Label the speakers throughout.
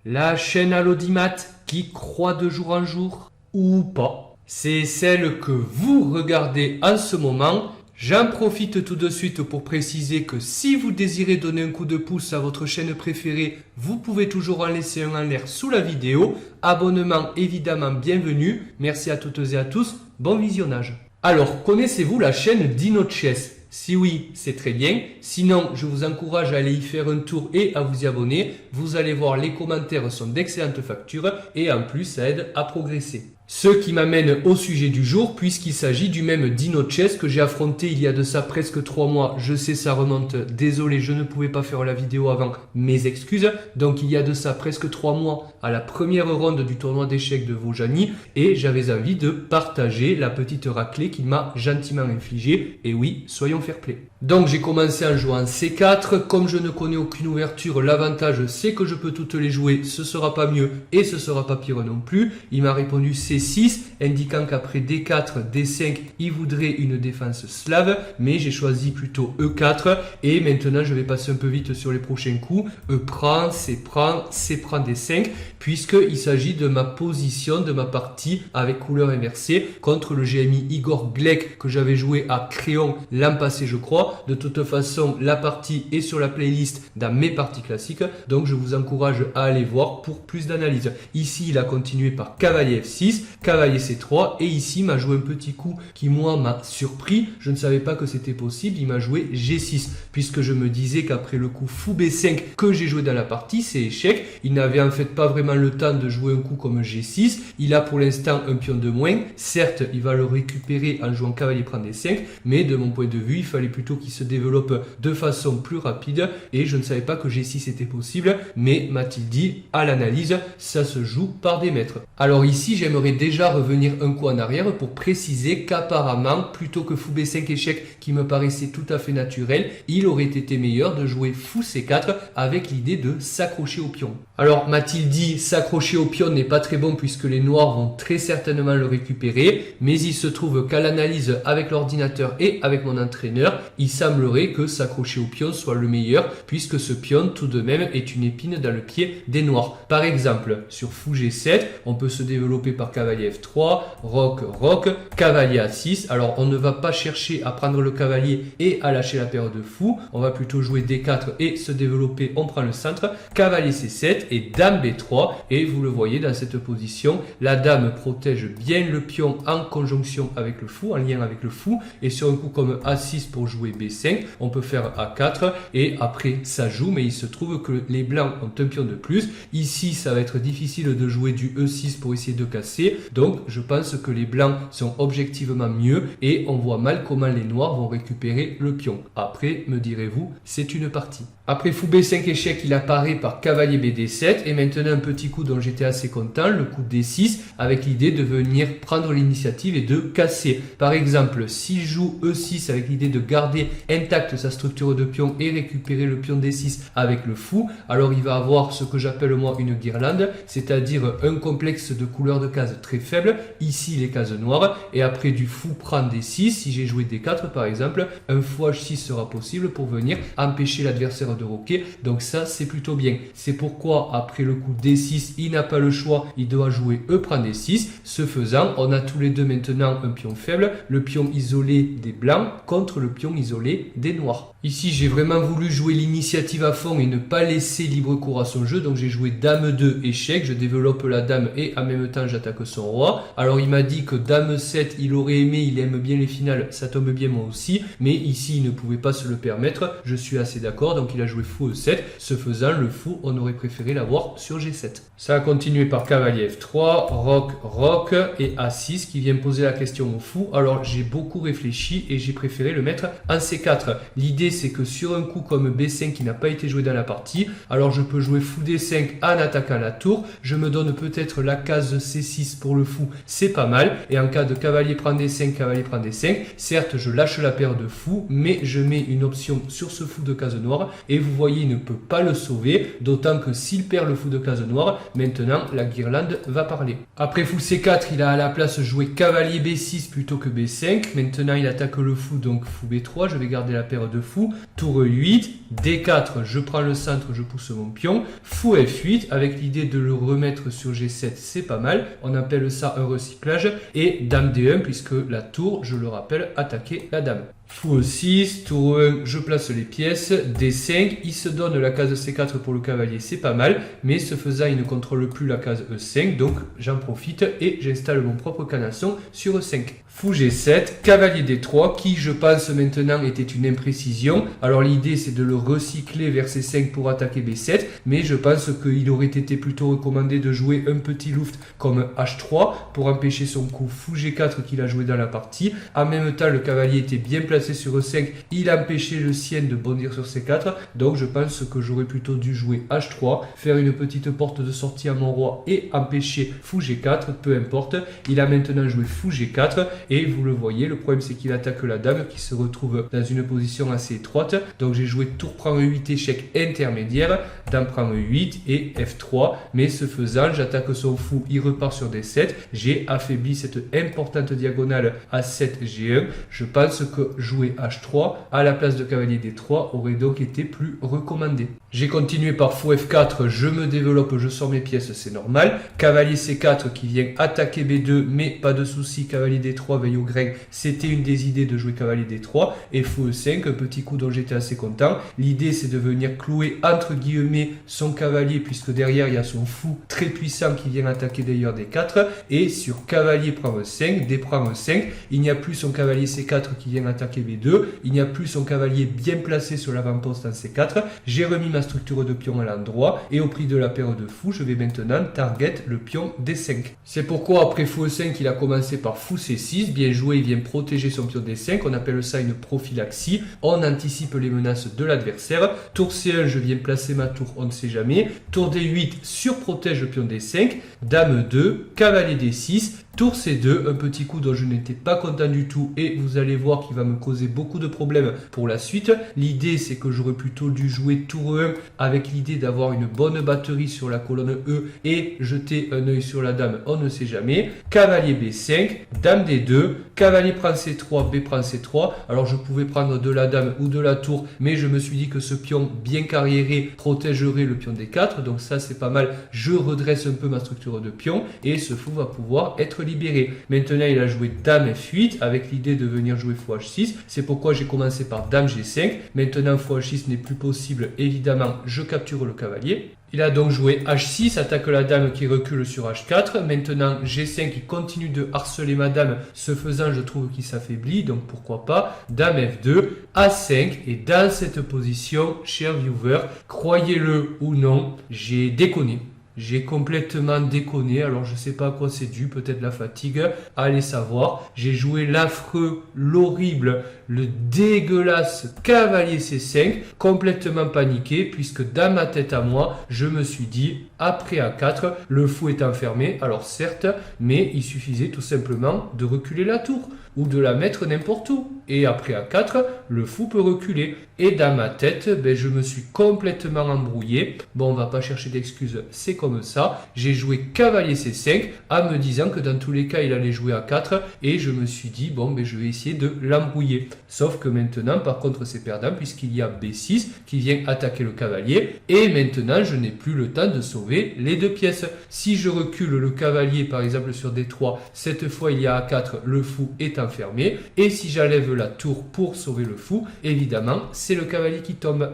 Speaker 1: La chaîne Allodimat qui croît de jour en jour ou pas. C'est celle que vous regardez en ce moment. J'en profite tout de suite pour préciser que si vous désirez donner un coup de pouce à votre chaîne préférée, vous pouvez toujours en laisser un en l'air sous la vidéo. Abonnement évidemment bienvenu. Merci à toutes et à tous. Bon visionnage. Alors, connaissez-vous la chaîne DinoChess ? Si oui, c'est très bien. Sinon, je vous encourage à aller y faire un tour et à vous y abonner. Vous allez voir, les commentaires sont d'excellente facture et en plus, ça aide à progresser. Ce qui m'amène au sujet du jour, puisqu'il s'agit du même DinoChess que j'ai affronté il y a de ça presque 3 mois. Je sais, ça remonte. Désolé, je ne pouvais pas faire la vidéo avant. Mes excuses. Donc, il y a de ça presque 3 mois à la première ronde du tournoi d'échecs de Vaujany. Et j'avais envie de partager la petite raclée qu'il m'a gentiment infligée. Et oui, soyons fair play. Donc, j'ai commencé en jouant C4. Comme je ne connais aucune ouverture, l'avantage, c'est que je peux toutes les jouer. Ce sera pas mieux et ce sera pas pire non plus. Il m'a répondu C6, indiquant qu'après D4, D5, il voudrait une défense slave, mais j'ai choisi plutôt E4, et maintenant je vais passer un peu vite sur les prochains coups. E prend, C prend, C prend D5, puisqu'il s'agit de ma position de ma partie avec couleur inversée contre le GMI Igor Glek que j'avais joué à Créon l'an passé, je crois. De toute façon, la partie est sur la playlist dans mes parties classiques, donc je vous encourage à aller voir pour plus d'analyse. Ici, il a continué par cavalier F6, cavalier C3, et ici, il m'a joué un petit coup qui, moi, m'a surpris. Je ne savais pas que c'était possible. Il m'a joué G6, puisque je me disais qu'après le coup fou B5 que j'ai joué dans la partie, c'est échec. Il n'avait en fait pas vraiment le temps de jouer un coup comme G6. Il a pour l'instant un pion de moins. Certes, il va le récupérer en jouant cavalier prend D5, mais de mon point de vue, il fallait plutôt qu'il se développe de façon plus rapide, et je ne savais pas que G6 était possible, mais m'a-t-il dit, à l'analyse, ça se joue par des maîtres. Alors ici, j'aimerais déjà revenir un coup en arrière pour préciser qu'apparemment, plutôt que fou B5 échec qui me paraissait tout à fait naturel, il aurait été meilleur de jouer fou C4 avec l'idée de s'accrocher au pion. Alors m'a-t-il dit, s'accrocher au pion n'est pas très bon puisque les noirs vont très certainement le récupérer, mais il se trouve qu'à l'analyse avec l'ordinateur et avec mon entraîneur, il semblerait que s'accrocher au pion soit le meilleur puisque ce pion tout de même est une épine dans le pied des noirs. Par exemple, sur fou G7, on peut se développer par cavalier F3, roc, roc, cavalier A6. Alors on ne va pas chercher à prendre le cavalier et à lâcher la paire de fou. On va plutôt jouer D4 et se développer, on prend le centre, cavalier C7 et dame B3. Et vous le voyez dans cette position, la dame protège bien le pion en conjonction avec le fou, en lien avec le fou. Et sur un coup comme A6 pour jouer B5, on peut faire A4 et après ça joue, mais il se trouve que les blancs ont un pion de plus. Ici, ça va être difficile de jouer du E6 pour essayer de casser. Donc, je pense que les blancs sont objectivement mieux et on voit mal comment les noirs vont récupérer le pion. Après, me direz-vous, c'est une partie. Après fou B5 échec, il apparaît par cavalier BD7 et maintenant un petit coup dont j'étais assez content, le coup D6 avec l'idée de venir prendre l'initiative et de casser. Par exemple, s'il joue E6 avec l'idée de garder intacte sa structure de pion et récupérer le pion D6 avec le fou, alors il va avoir ce que j'appelle moi une guirlande, c'est-à-dire un complexe de couleurs de cases très faible, ici les cases noires, et après du fou prend D6, si j'ai joué D4 par exemple, un fou H6 sera possible pour venir empêcher l'adversaire de roquer, donc ça c'est plutôt bien. C'est pourquoi après le coup D6, il n'a pas le choix, il doit jouer E prend D6, ce faisant, on a tous les deux maintenant un pion faible, le pion isolé des blancs contre le pion isolé des noirs. Ici, j'ai vraiment voulu jouer l'initiative à fond et ne pas laisser libre cours à son jeu. Donc, j'ai joué dame 2 échec. Je développe la dame et en même temps, j'attaque son roi. Alors, il m'a dit que dame 7, il aurait aimé, il aime bien les finales. Ça tombe bien moi aussi. Mais ici, il ne pouvait pas se le permettre. Je suis assez d'accord. Donc, il a joué fou E7. Ce faisant, le fou, on aurait préféré l'avoir sur G7. Ça a continué par cavalier F3, roc, roc et A6 qui vient poser la question au fou. Alors, j'ai beaucoup réfléchi et j'ai préféré le mettre en C4. L'idée, c'est que sur un coup comme B5 qui n'a pas été joué dans la partie, alors je peux jouer fou D5 en attaquant la tour, je me donne peut-être la case C6 pour le fou, c'est pas mal, et en cas de cavalier prend D5, cavalier prend D5, certes je lâche la paire de fous, mais je mets une option sur ce fou de case noire, et vous voyez il ne peut pas le sauver, d'autant que s'il perd le fou de case noire, maintenant la guirlande va parler. Après fou C4, il a à la place joué cavalier B6 plutôt que B5, maintenant il attaque le fou, donc fou B3, je vais garder la paire de fou, fou, tour 8, D4, je prends le centre, je pousse mon pion, fou F8, avec l'idée de le remettre sur G7, c'est pas mal, on appelle ça un recyclage, et dame D1, puisque la tour, je le rappelle, attaquait la dame. Fou E6, tour 1, je place les pièces, D5, il se donne la case C4 pour le cavalier, c'est pas mal, mais ce faisant, il ne contrôle plus la case E5, donc j'en profite et j'installe mon propre canasson sur E5. Fou G7, cavalier D3, qui je pense maintenant était une imprécision. Alors l'idée c'est de le recycler vers C5 pour attaquer B7, mais je pense qu'il aurait été plutôt recommandé de jouer un petit loft comme H3 pour empêcher son coup Fou G4 qu'il a joué dans la partie. En même temps, le cavalier était bien placé sur E5, il empêchait le sien de bondir sur C4, donc je pense que j'aurais plutôt dû jouer H3, faire une petite porte de sortie à mon roi et empêcher Fou G4, peu importe. Il a maintenant joué Fou G4 et vous le voyez, le problème c'est qu'il attaque la dame qui se retrouve dans une position assez étroite, donc j'ai joué tour prend E8 échec intermédiaire, dame prend E8 et F3, mais ce faisant j'attaque son fou, il repart sur D7, j'ai affaibli cette importante diagonale A7 G1, je pense que jouer H3 à la place de cavalier D3 aurait donc été plus recommandé. J'ai continué par fou F4, je me développe, je sors mes pièces, c'est normal. Cavalier C4 qui vient attaquer B2, mais pas de souci, cavalier D3 veille au grain, c'était une des idées de jouer cavalier D3. Et fou E5, un petit coup dont j'étais assez content. L'idée c'est de venir clouer entre guillemets son cavalier, puisque derrière il y a son fou très puissant qui vient attaquer d'ailleurs D4. Et sur cavalier prend E5, D prend E5, il n'y a plus son cavalier C4 qui vient attaquer B2, il n'y a plus son cavalier bien placé sur l'avant-poste en C4. J'ai remis ma structure de pion à l'endroit et au prix de la paire de fous, je vais maintenant target le pion D5. C'est pourquoi après fou E5, il a commencé par fou C6, bien joué, il vient protéger son pion D5, on appelle ça une prophylaxie, on anticipe les menaces de l'adversaire. Tour C1, je viens placer ma tour, on ne sait jamais. Tour D8, surprotège le pion D5, dame 2, cavalier D6, tour C2, un petit coup dont je n'étais pas content du tout et vous allez voir qu'il va me causer beaucoup de problèmes pour la suite. L'idée c'est que j'aurais plutôt dû jouer tour 1 avec l'idée d'avoir une bonne batterie sur la colonne E et jeter un œil sur la dame, on ne sait jamais. Cavalier B5, dame D2, cavalier prend C3, B prend C3. Alors je pouvais prendre de la dame ou de la tour, mais je me suis dit que ce pion bien carriéré protégerait le pion D4, donc ça c'est pas mal. Je redresse un peu ma structure de pion et ce fou va pouvoir être libéré. Maintenant il a joué dame F8 avec l'idée de venir jouer fou H6, c'est pourquoi j'ai commencé par dame G5. Maintenant fou H6 n'est plus possible, évidemment je capture le cavalier. Il a donc joué H6, attaque la dame qui recule sur H4. Maintenant G5 qui continue de harceler ma dame, ce faisant je trouve qu'il s'affaiblit, donc pourquoi pas. Dame F2, A5, et dans cette position, cher viewer, croyez-le ou non, j'ai déconné. J'ai complètement déconné, alors je sais pas à quoi c'est dû, peut-être la fatigue, allez savoir. J'ai joué l'affreux, l'horrible, le dégueulasse cavalier C5, complètement paniqué, puisque dans ma tête à moi, je me suis dit, après A4, le fou est enfermé, alors certes, mais il suffisait tout simplement de reculer la tour, ou de la mettre n'importe où. Et après A4, le fou peut reculer. Et dans ma tête, je me suis complètement embrouillé. Bon, on va pas chercher d'excuses, c'est comme ça. J'ai joué cavalier C5 en me disant que dans tous les cas, il allait jouer A4. Et je me suis dit, bon, je vais essayer de l'embrouiller. Sauf que maintenant, par contre, c'est perdant puisqu'il y a B6 qui vient attaquer le cavalier. Et maintenant, je n'ai plus le temps de sauver les deux pièces. Si je recule le cavalier, par exemple, sur D3, cette fois, il y a A4, le fou est enfermé. Et si j'enlève la tour pour sauver le fou, évidemment, c'est le cavalier qui tombe.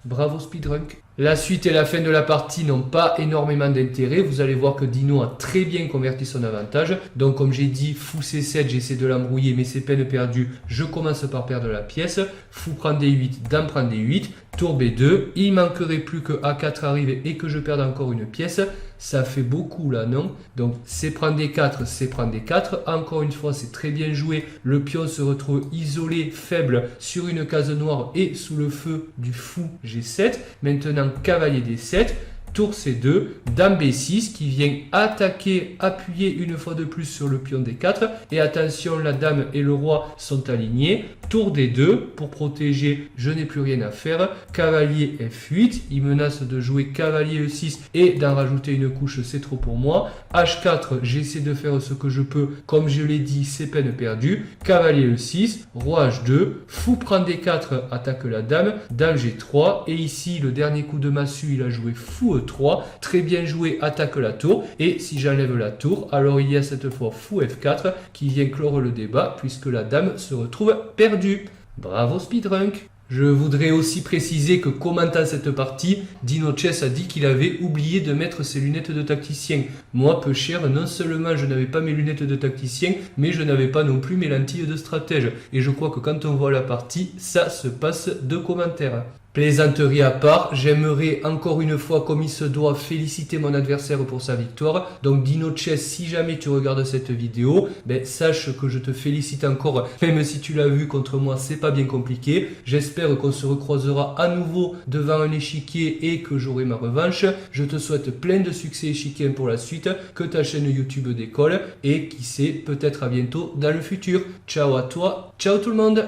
Speaker 1: Bravo Speedrunk. La suite et la fin de la partie n'ont pas énormément d'intérêt. Vous allez voir que Dino a très bien converti son avantage. Donc comme j'ai dit, fou C7, j'essaie de l'embrouiller, mais c'est peine perdue. Je commence par perdre la pièce. Fou prend D8, dame prend D8, tour B2. Il manquerait plus que A4 arrive et que je perde encore une pièce. Ça fait beaucoup là, non? Donc C prend D4, C prend D4. Encore une fois, c'est très bien joué. Le pion se retrouve isolé, faible, sur une case noire et sous le feu du fou G7. Maintenant, cavalier D7. tour C2, dame B6 qui vient attaquer, appuyer une fois de plus sur le pion D4. Et attention, la dame et le roi sont alignés. Tour D2, pour protéger, je n'ai plus rien à faire. Cavalier F8, il menace de jouer cavalier E6 et d'en rajouter une couche, c'est trop pour moi. H4, j'essaie de faire ce que je peux, comme je l'ai dit, c'est peine perdue. Cavalier E6, roi H2, fou prend D4, attaque la dame, dame G3, et ici le dernier coup de massue, il a joué fou E3, très bien joué, attaque la tour, et si j'enlève la tour, alors il y a cette fois fou F4 qui vient clore le débat, puisque la dame se retrouve perdue. Bravo Speedrunk. Je voudrais aussi préciser que commentant cette partie, Dino Chess a dit qu'il avait oublié de mettre ses lunettes de tacticien. Moi, peu cher, non seulement je n'avais pas mes lunettes de tacticien, mais je n'avais pas non plus mes lentilles de stratège. Et je crois que quand on voit la partie, ça se passe de commentaires. Plaisanterie à part, j'aimerais encore une fois, comme il se doit, féliciter mon adversaire pour sa victoire. Donc Dino Chess, si jamais tu regardes cette vidéo, sache que je te félicite encore, même si tu l'as vu contre moi, c'est pas bien compliqué. J'espère qu'on se recroisera à nouveau devant un échiquier et que j'aurai ma revanche. Je te souhaite plein de succès échiquiens pour la suite, que ta chaîne YouTube décolle et qui sait, peut-être à bientôt dans le futur. Ciao à toi, ciao tout le monde!